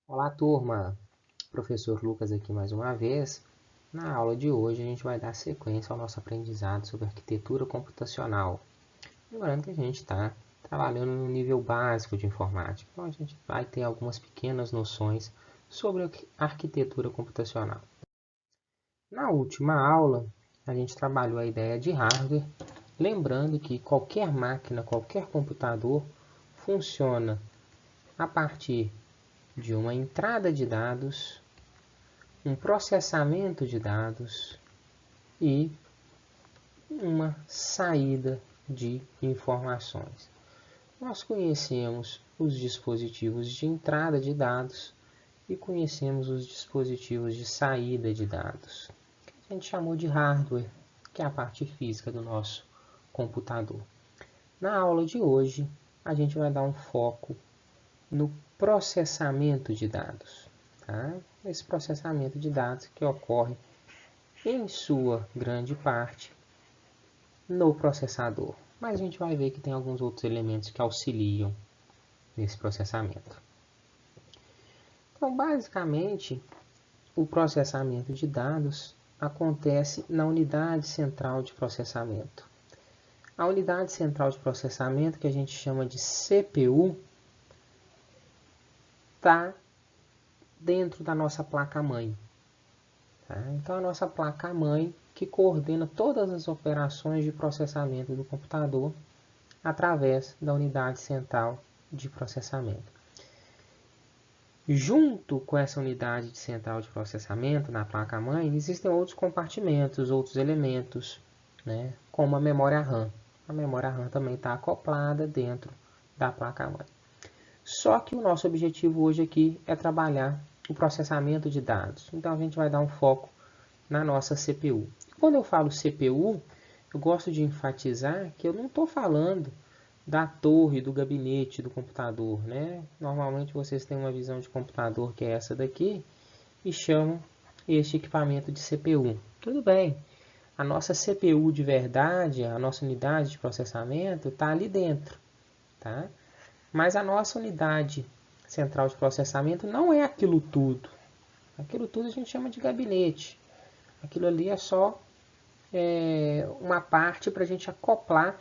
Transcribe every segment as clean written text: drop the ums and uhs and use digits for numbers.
Olá, turma! Professor Lucas aqui mais uma vez. Na aula de hoje a gente vai dar sequência ao nosso aprendizado sobre arquitetura computacional. Lembrando que a gente está trabalhando no nível básico de informática, então a gente vai ter algumas pequenas noções sobre a arquitetura computacional. Na última aula, a gente trabalhou a ideia de hardware, lembrando que qualquer máquina, qualquer computador funciona a partir de uma entrada de dados, um processamento de dados e uma saída de informações. Nós conhecemos os dispositivos de entrada de dados e conhecemos os dispositivos de saída de dados, que a gente chamou de hardware, que é a parte física do nosso computador. Na aula de hoje, a gente vai dar um foco no processamento de dados. Tá? Esse processamento de dados que ocorre, em sua grande parte, no processador. Mas a gente vai ver que tem alguns outros elementos que auxiliam nesse processamento. Então, basicamente, o processamento de dados acontece na unidade central de processamento. A unidade central de processamento, que a gente chama de CPU, está dentro da nossa placa-mãe. Tá? Então, a nossa placa-mãe que coordena todas as operações de processamento do computador através da unidade central de processamento. Junto com essa unidade central de processamento na placa-mãe, existem outros compartimentos, outros elementos, né, como a memória RAM. A memória RAM também está acoplada dentro da placa-mãe. Só que o nosso objetivo hoje aqui é trabalhar o processamento de dados. Então a gente vai dar um foco na nossa CPU. Quando eu falo CPU, eu gosto de enfatizar que eu não estou falando da torre, do gabinete do computador, né? Normalmente vocês têm uma visão de computador que é essa daqui e chamam este equipamento de CPU. Tudo bem, a nossa CPU de verdade, a nossa unidade de processamento está ali dentro, tá? Mas a nossa unidade central de processamento não é aquilo tudo. Aquilo tudo a gente chama de gabinete. Aquilo ali é só uma parte para a gente acoplar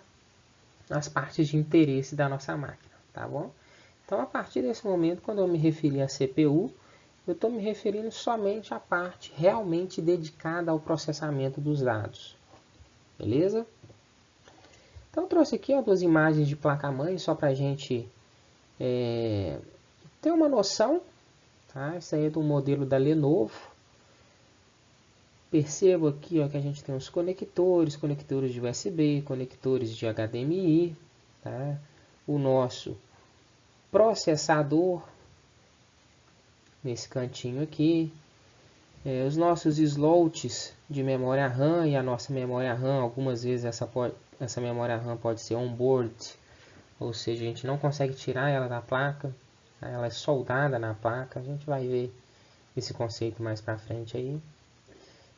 as partes de interesse da nossa máquina, tá bom? Então, a partir desse momento, quando eu me referi a CPU, eu estou me referindo somente à parte realmente dedicada ao processamento dos dados, beleza? Então, eu trouxe aqui duas imagens de placa-mãe só para a gente ter uma noção, tá? Esse aí é do modelo da Lenovo. Percebo aqui que a gente tem os conectores de USB, conectores de HDMI, tá? O nosso processador nesse cantinho aqui, os nossos slots de memória RAM e a nossa memória RAM, algumas vezes essa memória RAM pode ser onboard, ou seja, a gente não consegue tirar ela da placa, tá? Ela é soldada na placa, a gente vai ver esse conceito mais para frente aí.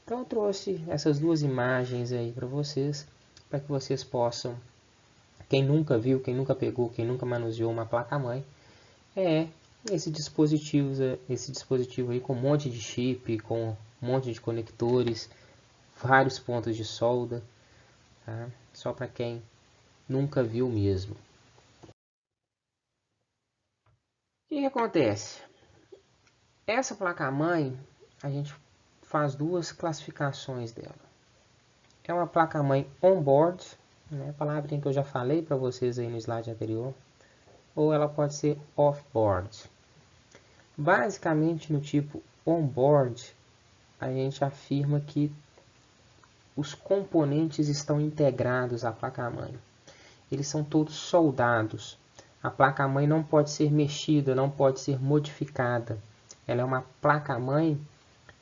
Então eu trouxe essas duas imagens aí para que vocês possam, quem nunca viu, quem nunca pegou, quem nunca manuseou uma placa-mãe, esse dispositivo aí com um monte de chip, com um monte de conectores, vários pontos de solda, tá? Só para quem nunca viu mesmo. O que acontece? Essa placa-mãe, a gente faz duas classificações dela. É uma placa-mãe on-board, né, palavrinha que eu já falei para vocês aí no slide anterior, ou ela pode ser off-board. Basicamente, no tipo on-board, a gente afirma que os componentes estão integrados à placa-mãe. Eles são todos soldados. A placa-mãe não pode ser mexida, não pode ser modificada. Ela é uma placa-mãe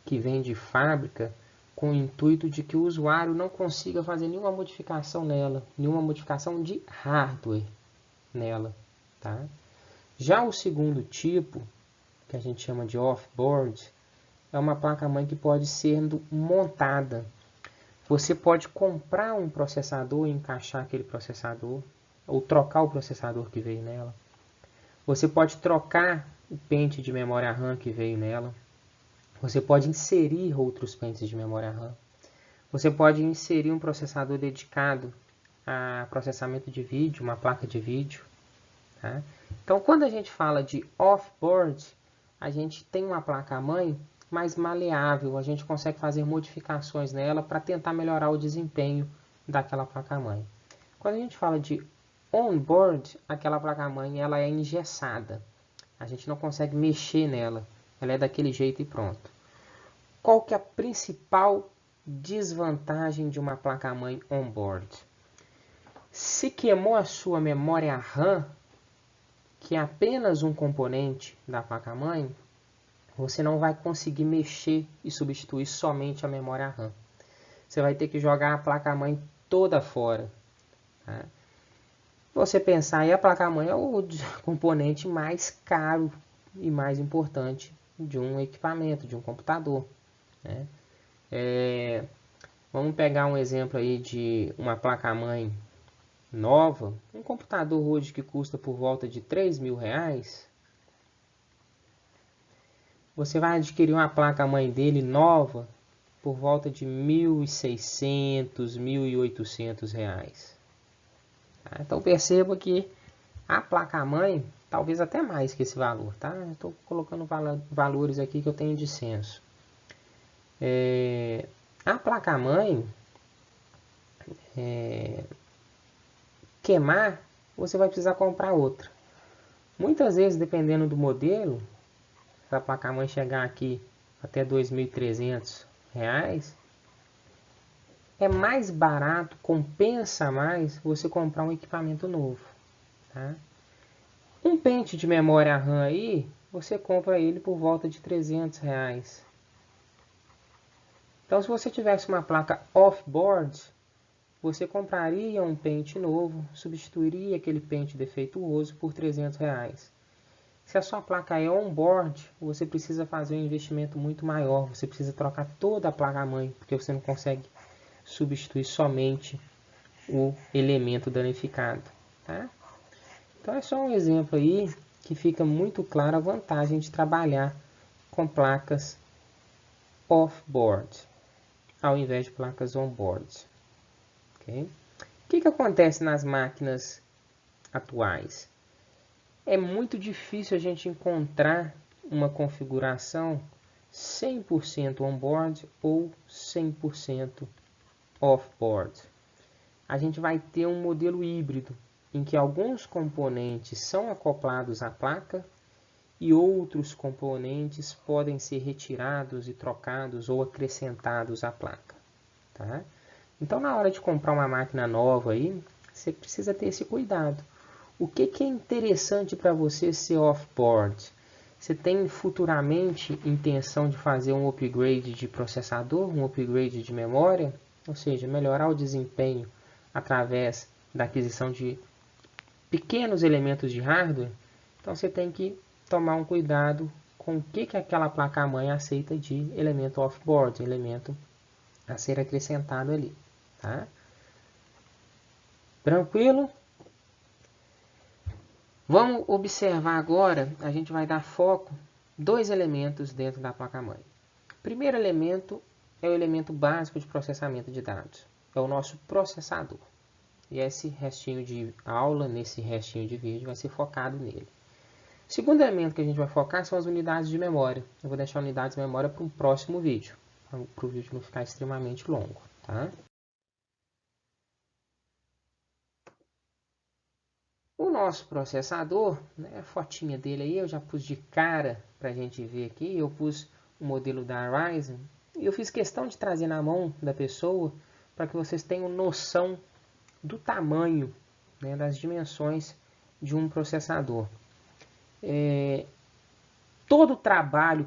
que vem de fábrica com o intuito de que o usuário não consiga fazer nenhuma modificação nela, nenhuma modificação de hardware nela. Tá? Já o segundo tipo, que a gente chama de off-board, é uma placa-mãe que pode ser montada. Você pode comprar um processador e encaixar aquele processador, ou trocar o processador que veio nela. Você pode trocar o pente de memória RAM que veio nela. Você pode inserir outros pentes de memória RAM. Você pode inserir um processador dedicado a processamento de vídeo, uma placa de vídeo. Tá? Então, quando a gente fala de off-board, a gente tem uma placa-mãe mais maleável, a gente consegue fazer modificações nela para tentar melhorar o desempenho daquela placa-mãe. Quando a gente fala de on-board, aquela placa-mãe ela é engessada. A gente não consegue mexer nela, ela é daquele jeito e pronto. Qual que é a principal desvantagem de uma placa-mãe on-board? Se queimou a sua memória RAM, que é apenas um componente da placa-mãe, você não vai conseguir mexer e substituir somente a memória RAM. Você vai ter que jogar a placa-mãe toda fora. Tá? Você pensar aí, a placa-mãe é o componente mais caro e mais importante de um equipamento, de um computador. Né? Vamos pegar um exemplo aí de uma placa-mãe nova, um computador hoje que custa por volta de R$3.000, você vai adquirir uma placa-mãe dele nova por volta de R$1.600, R$1.800. Tá? Então perceba que a placa-mãe, talvez até mais que esse valor, tá? Estou colocando valores aqui que eu tenho de censo. A placa-mãe, queimar, você vai precisar comprar outra. Muitas vezes, dependendo do modelo, se a placa-mãe chegar aqui até R$2.300, é mais barato, compensa mais você comprar um equipamento novo. Tá? Um pente de memória RAM aí, você compra ele por volta de R$300. Então, se você tivesse uma placa off-board, você compraria um pente novo, substituiria aquele pente defeituoso por R$300. Se a sua placa é on-board, você precisa fazer um investimento muito maior. Você precisa trocar toda a placa-mãe, porque você não consegue substituir somente o elemento danificado. Tá? Então é só um exemplo aí que fica muito claro a vantagem de trabalhar com placas off-board, ao invés de placas on-board. Okay? O que acontece nas máquinas atuais? É muito difícil a gente encontrar uma configuração 100% on-board ou 100% off-board. A gente vai ter um modelo híbrido, em que alguns componentes são acoplados à placa e outros componentes podem ser retirados e trocados ou acrescentados à placa. Tá? Então, na hora de comprar uma máquina nova, aí, você precisa ter esse cuidado. O que é interessante para você ser off-board? Você tem futuramente intenção de fazer um upgrade de processador, um upgrade de memória? Ou seja, melhorar o desempenho através da aquisição de pequenos elementos de hardware? Então você tem que tomar um cuidado com o que aquela placa-mãe aceita de elemento off-board, elemento a ser acrescentado ali. Tá? Tranquilo? Vamos observar agora, a gente vai dar foco dois elementos dentro da placa-mãe. O primeiro elemento é o elemento básico de processamento de dados, é o nosso processador. E esse restinho de aula, nesse restinho de vídeo, vai ser focado nele. O segundo elemento que a gente vai focar são as unidades de memória. Eu vou deixar unidades de memória para um próximo vídeo, para o vídeo não ficar extremamente longo. Tá? O nosso processador, né, a fotinha dele aí, eu já pus de cara para a gente ver aqui. Eu pus o modelo da Ryzen e eu fiz questão de trazer na mão da pessoa para que vocês tenham noção do tamanho, né, das dimensões de um processador. Todo trabalho,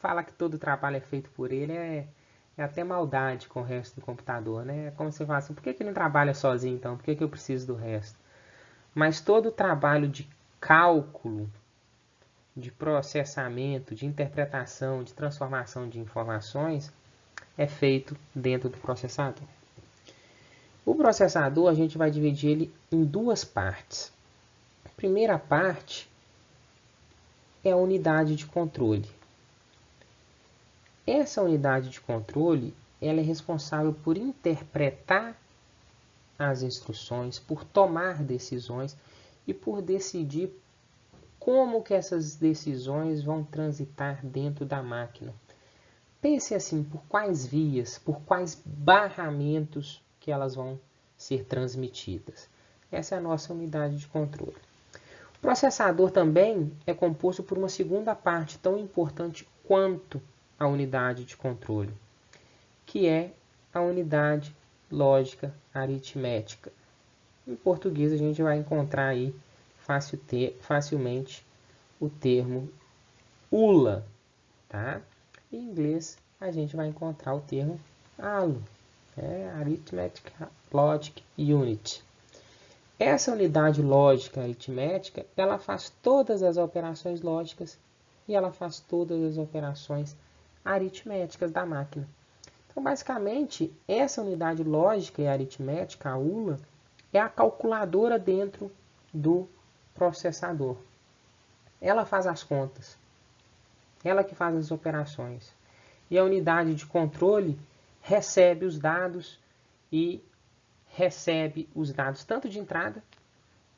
falar que todo trabalho é feito por ele é até maldade com o resto do computador, né? É como você fala assim, por que ele não trabalha sozinho então? Por que eu preciso do resto? Mas todo o trabalho de cálculo, de processamento, de interpretação, de transformação de informações é feito dentro do processador. O processador a gente vai dividir ele em duas partes. A primeira parte é a unidade de controle. Essa unidade de controle, ela é responsável por interpretar as instruções, por tomar decisões e por decidir como que essas decisões vão transitar dentro da máquina. Pense assim, por quais vias, por quais barramentos que elas vão ser transmitidas. Essa é a nossa unidade de controle. O processador também é composto por uma segunda parte tão importante quanto a unidade de controle, que é a unidade lógica aritmética. Em português a gente vai encontrar aí facilmente o termo ULA, tá? Em inglês a gente vai encontrar o termo ALU, Arithmetic Logic Unit. Essa unidade lógica aritmética, ela faz todas as operações lógicas e ela faz todas as operações aritméticas da máquina. Então, basicamente, essa unidade lógica e aritmética, a ULA, é a calculadora dentro do processador. Ela faz as contas, ela que faz as operações. E a unidade de controle recebe os dados e recebe os dados tanto de entrada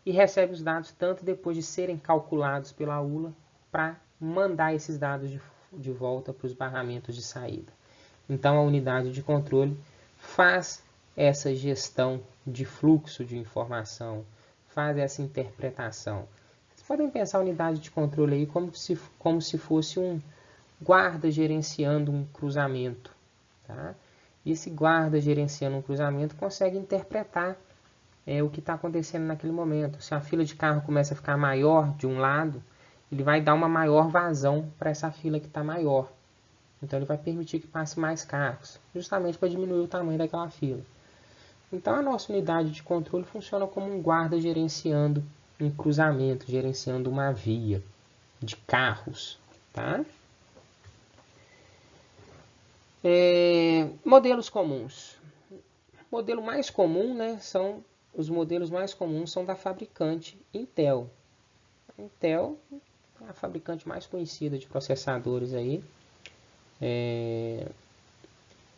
e recebe os dados tanto depois de serem calculados pela ULA para mandar esses dados de volta para os barramentos de saída. Então, a unidade de controle faz essa gestão de fluxo de informação, faz essa interpretação. Vocês podem pensar a unidade de controle aí como se fosse um guarda gerenciando um cruzamento. Tá? E esse guarda gerenciando um cruzamento consegue interpretar o que está acontecendo naquele momento. Se a fila de carro começa a ficar maior de um lado, ele vai dar uma maior vazão para essa fila que está maior. Então ele vai permitir que passe mais carros, justamente para diminuir o tamanho daquela fila. Então a nossa unidade de controle funciona como um guarda gerenciando um cruzamento, gerenciando uma via de carros. Tá? Modelos comuns. O modelo mais comum, os modelos mais comuns são da fabricante Intel. A Intel é a fabricante mais conhecida de processadores aí.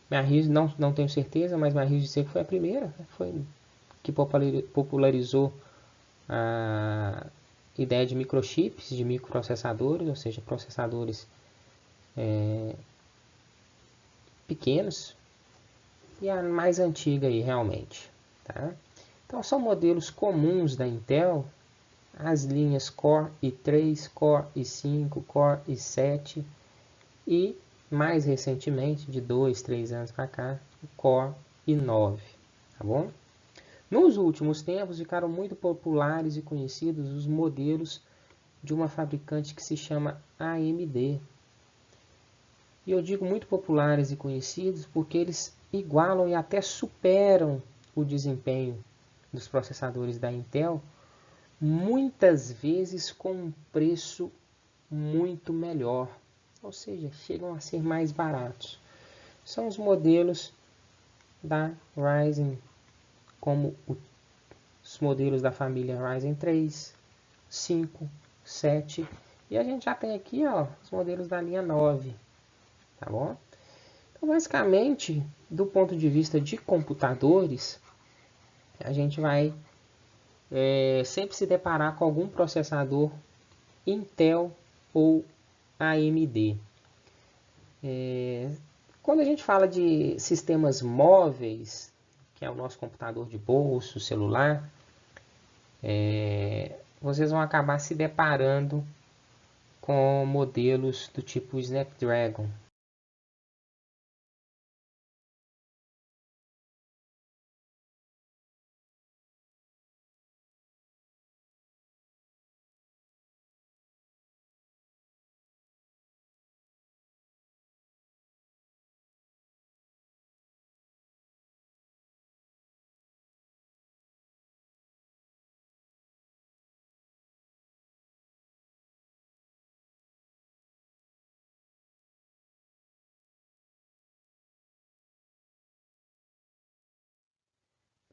Me arrisco, não tenho certeza, mas me arrisco dizer que foi a primeira, foi que popularizou a ideia de microchips, de microprocessadores, ou seja, processadores pequenos, e a mais antiga aí realmente. Tá? Então são modelos comuns da Intel, as linhas Core i3, Core i5, Core i7 e mais recentemente, de 2, 3 anos para cá, o Core i9, tá bom? Nos últimos tempos ficaram muito populares e conhecidos os modelos de uma fabricante que se chama AMD. E eu digo muito populares e conhecidos porque eles igualam e até superam o desempenho dos processadores da Intel, muitas vezes com um preço muito melhor, ou seja, chegam a ser mais baratos. São os modelos da Ryzen, como os modelos da família Ryzen 3, 5, 7, e a gente já tem aqui os modelos da linha 9, tá bom? Então, basicamente, do ponto de vista de computadores, a gente vai sempre se deparar com algum processador Intel ou AMD. Quando a gente fala de sistemas móveis, que é o nosso computador de bolso, celular, vocês vão acabar se deparando com modelos do tipo Snapdragon.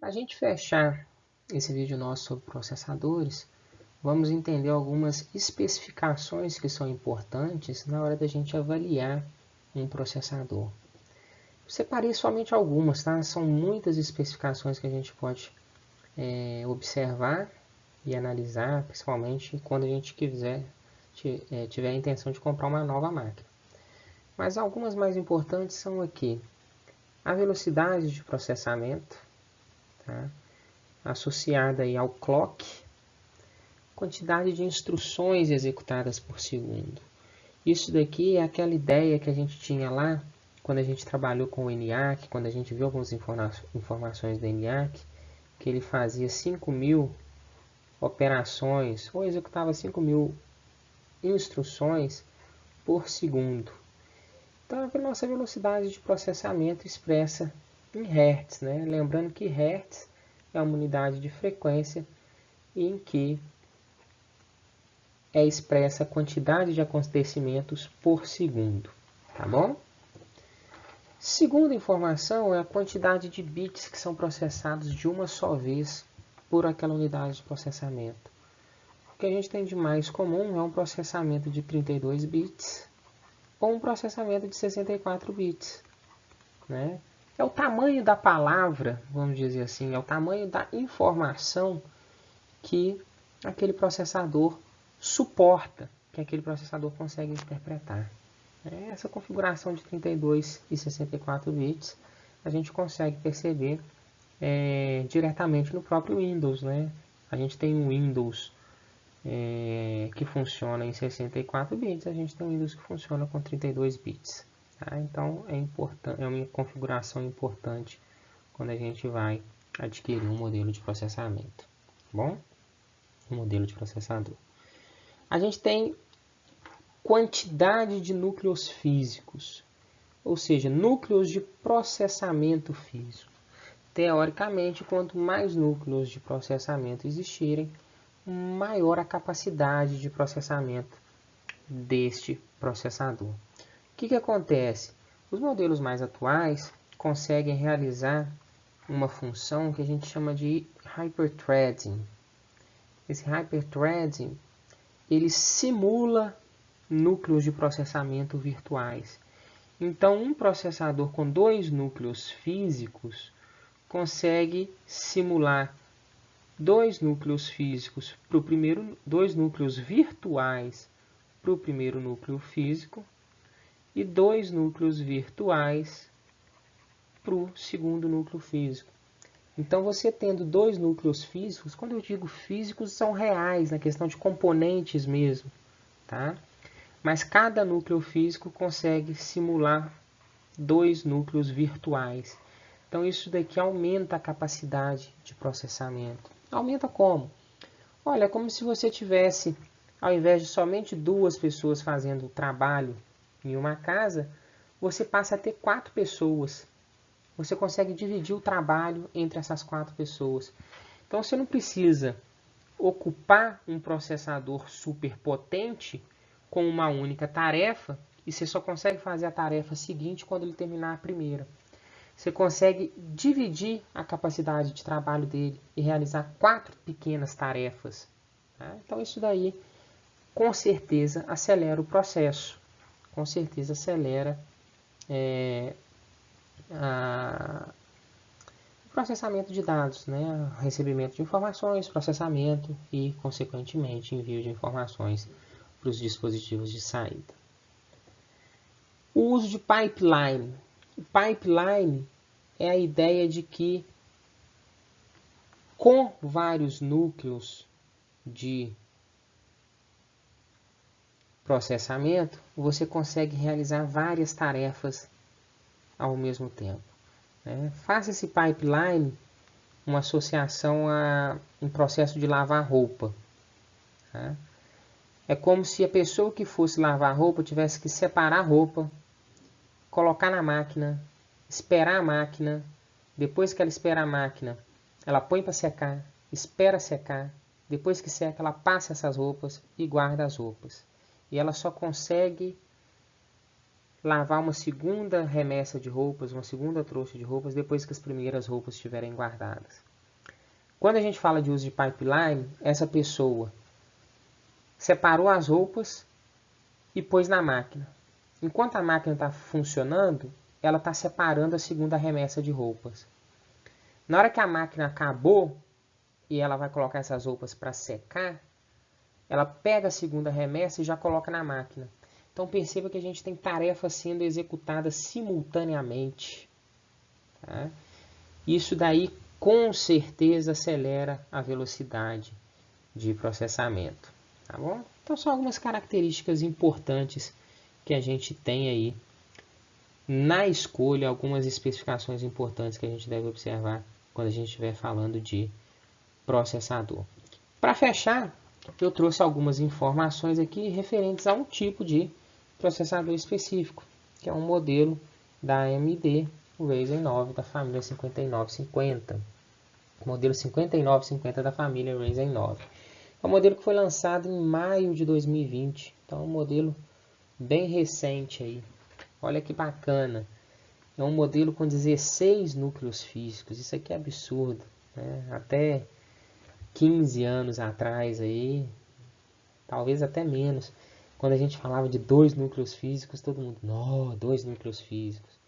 Para a gente fechar esse vídeo nosso sobre processadores, vamos entender algumas especificações que são importantes na hora da gente avaliar um processador. Separei somente algumas, tá? São muitas especificações que a gente pode observar e analisar, principalmente quando a gente tiver a intenção de comprar uma nova máquina. Mas algumas mais importantes são aqui: a velocidade de processamento, tá? Associada aí ao clock, quantidade de instruções executadas por segundo. Isso daqui é aquela ideia que a gente tinha lá quando a gente trabalhou com o ENIAC, quando a gente viu algumas informações do ENIAC, que ele fazia 5.000 operações ou executava 5.000 instruções por segundo. Então, a nossa velocidade de processamento expressa em Hz, né? Lembrando que Hz é uma unidade de frequência em que é expressa a quantidade de acontecimentos por segundo, tá bom? Segunda informação é a quantidade de bits que são processados de uma só vez por aquela unidade de processamento. O que a gente tem de mais comum é um processamento de 32 bits ou um processamento de 64 bits, né? É o tamanho da palavra, vamos dizer assim, é o tamanho da informação que aquele processador suporta, que aquele processador consegue interpretar. Essa configuração de 32 e 64 bits a gente consegue perceber diretamente no próprio Windows, né? A gente tem um Windows que funciona em 64 bits, a gente tem um Windows que funciona com 32 bits. Tá? Então é uma configuração importante quando a gente vai adquirir um modelo de processamento. Tá bom? Um modelo de processador. A gente tem quantidade de núcleos físicos, ou seja, núcleos de processamento físico. Teoricamente, quanto mais núcleos de processamento existirem, maior a capacidade de processamento deste processador. O que acontece? Os modelos mais atuais conseguem realizar uma função que a gente chama de hyperthreading. Esse hyperthreading ele simula núcleos de processamento virtuais. Então, um processador com 2 núcleos físicos consegue simular 2 núcleos físicos para o primeiro, 2 núcleos virtuais para o primeiro núcleo físico e 2 núcleos virtuais para o segundo núcleo físico. Então, você tendo 2 núcleos físicos, quando eu digo físicos, são reais, na questão de componentes mesmo, tá? Mas cada núcleo físico consegue simular 2 núcleos virtuais. Então, isso daqui aumenta a capacidade de processamento. Aumenta como? Olha, é como se você tivesse, ao invés de somente 2 pessoas fazendo o trabalho em uma casa, você passa a ter 4 pessoas. Você consegue dividir o trabalho entre essas 4 pessoas. Então, você não precisa ocupar um processador super potente com uma única tarefa e você só consegue fazer a tarefa seguinte quando ele terminar a primeira. Você consegue dividir a capacidade de trabalho dele e realizar 4 pequenas tarefas. Tá? Então, isso daí, com certeza, acelera o processo. Com certeza, acelera o processamento de dados, né? Recebimento de informações, processamento e, consequentemente, envio de informações para os dispositivos de saída. O uso de pipeline. O pipeline é a ideia de que com vários núcleos de processamento, você consegue realizar várias tarefas ao mesmo tempo. Faça esse pipeline uma associação a um processo de lavar roupa. Tá? É como se a pessoa que fosse lavar a roupa tivesse que separar a roupa, colocar na máquina, esperar a máquina, depois que ela espera a máquina, ela põe para secar, espera secar, depois que seca, ela passa essas roupas e guarda as roupas. E ela só consegue lavar uma segunda remessa de roupas, uma segunda trouxa de roupas, depois que as primeiras roupas estiverem guardadas. Quando a gente fala de uso de pipeline, essa pessoa separou as roupas e pôs na máquina. Enquanto a máquina está funcionando, ela está separando a segunda remessa de roupas. Na hora que a máquina acabou e ela vai colocar essas roupas para secar, ela pega a segunda remessa e já coloca na máquina. Então perceba que a gente tem tarefas sendo executadas simultaneamente. Tá? Isso daí com certeza acelera a velocidade de processamento. Tá bom? Então são algumas características importantes que a gente tem aí na escolha, algumas especificações importantes que a gente deve observar quando a gente estiver falando de processador. Para fechar, eu trouxe algumas informações aqui referentes a um tipo de processador específico, que é um modelo da AMD, o Ryzen 9 da família 5950. O modelo 5950 da família Ryzen 9. É um modelo que foi lançado em maio de 2020, então é um modelo bem recente aí. Olha que bacana. É um modelo com 16 núcleos físicos. Isso aqui é absurdo, né? Até 15 anos atrás aí, talvez até menos, quando a gente falava de 2 núcleos físicos, todo mundo, não, 2 núcleos físicos.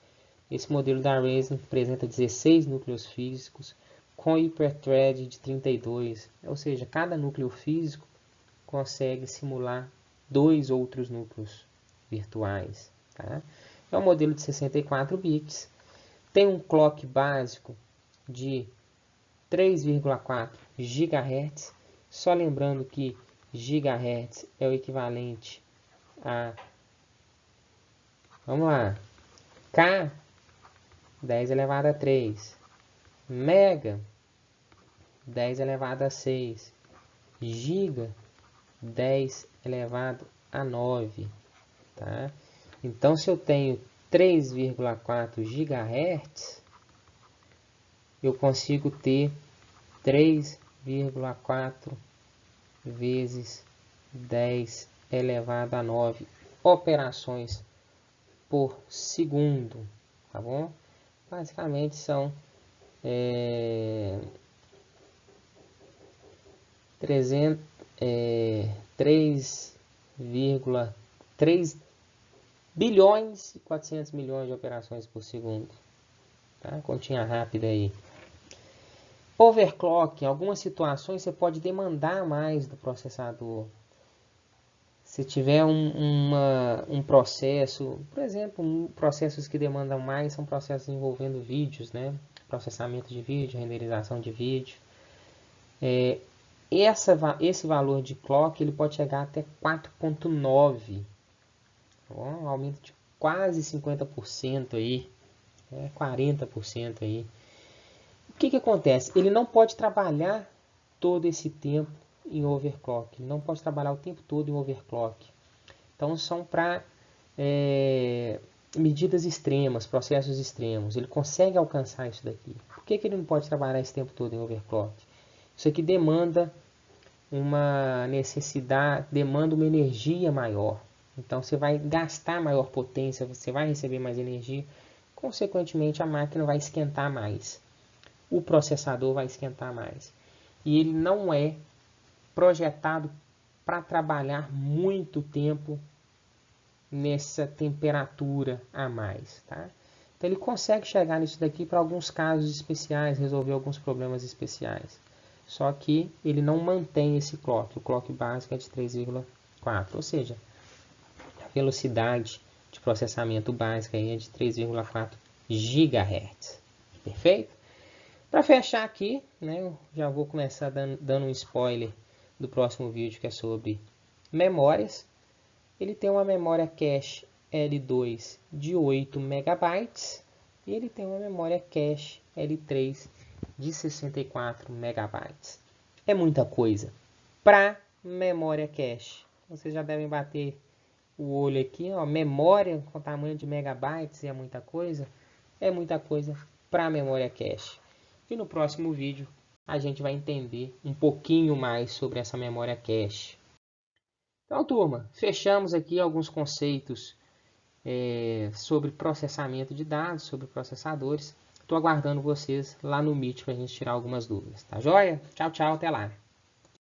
Esse modelo da Ryzen apresenta 16 núcleos físicos com hiperthread de 32, ou seja, cada núcleo físico consegue simular 2 outros núcleos virtuais. Tá? É um modelo de 64 bits, tem um clock básico de 3,4 GHz, só lembrando que GHz é o equivalente a, vamos lá, K 10 elevado a 3, Mega 10 elevado a 6, Giga 10 elevado a 9. Tá? Então, se eu tenho 3,4 GHz, eu consigo ter 3,4 vezes 10 elevado a 9 operações por segundo. Tá bom? Basicamente são 3,3 bilhões e 400 milhões de operações por segundo. Tá? Continha rápida aí. Overclock, em algumas situações você pode demandar mais do processador. Se tiver um processo, por exemplo, processos que demandam mais são processos envolvendo vídeos, né? Processamento de vídeo, renderização de vídeo. Esse valor de clock ele pode chegar até 4,9. Um aumento de quase 50% aí, 40% aí. O que acontece? Ele não pode trabalhar todo esse tempo em overclock. Ele não pode trabalhar o tempo todo em overclock. Então são para medidas extremas, processos extremos. Ele consegue alcançar isso daqui. Por que ele não pode trabalhar esse tempo todo em overclock? Isso aqui demanda uma necessidade, demanda uma energia maior. Então você vai gastar maior potência, você vai receber mais energia. Consequentemente a máquina vai esquentar mais. O processador vai esquentar mais. E ele não é projetado para trabalhar muito tempo nessa temperatura a mais. Tá? Então ele consegue chegar nisso daqui para alguns casos especiais, resolver alguns problemas especiais. Só que ele não mantém esse clock. O clock básico é de 3,4. Ou seja, a velocidade de processamento básica aí é de 3,4 GHz. Perfeito? Para fechar aqui, né, eu já vou começar dando um spoiler do próximo vídeo, que é sobre memórias. Ele tem uma memória cache L2 de 8 MB e ele tem uma memória cache L3 de 64 MB. É muita coisa para memória cache. Vocês já devem bater o olho aqui, ó, memória com tamanho de megabytes é muita coisa para memória cache. E no próximo vídeo a gente vai entender um pouquinho mais sobre essa memória cache. Então, turma, fechamos aqui alguns conceitos sobre processamento de dados, sobre processadores. Estou aguardando vocês lá no Meet para a gente tirar algumas dúvidas. Tá joia? Tchau, tchau, até lá.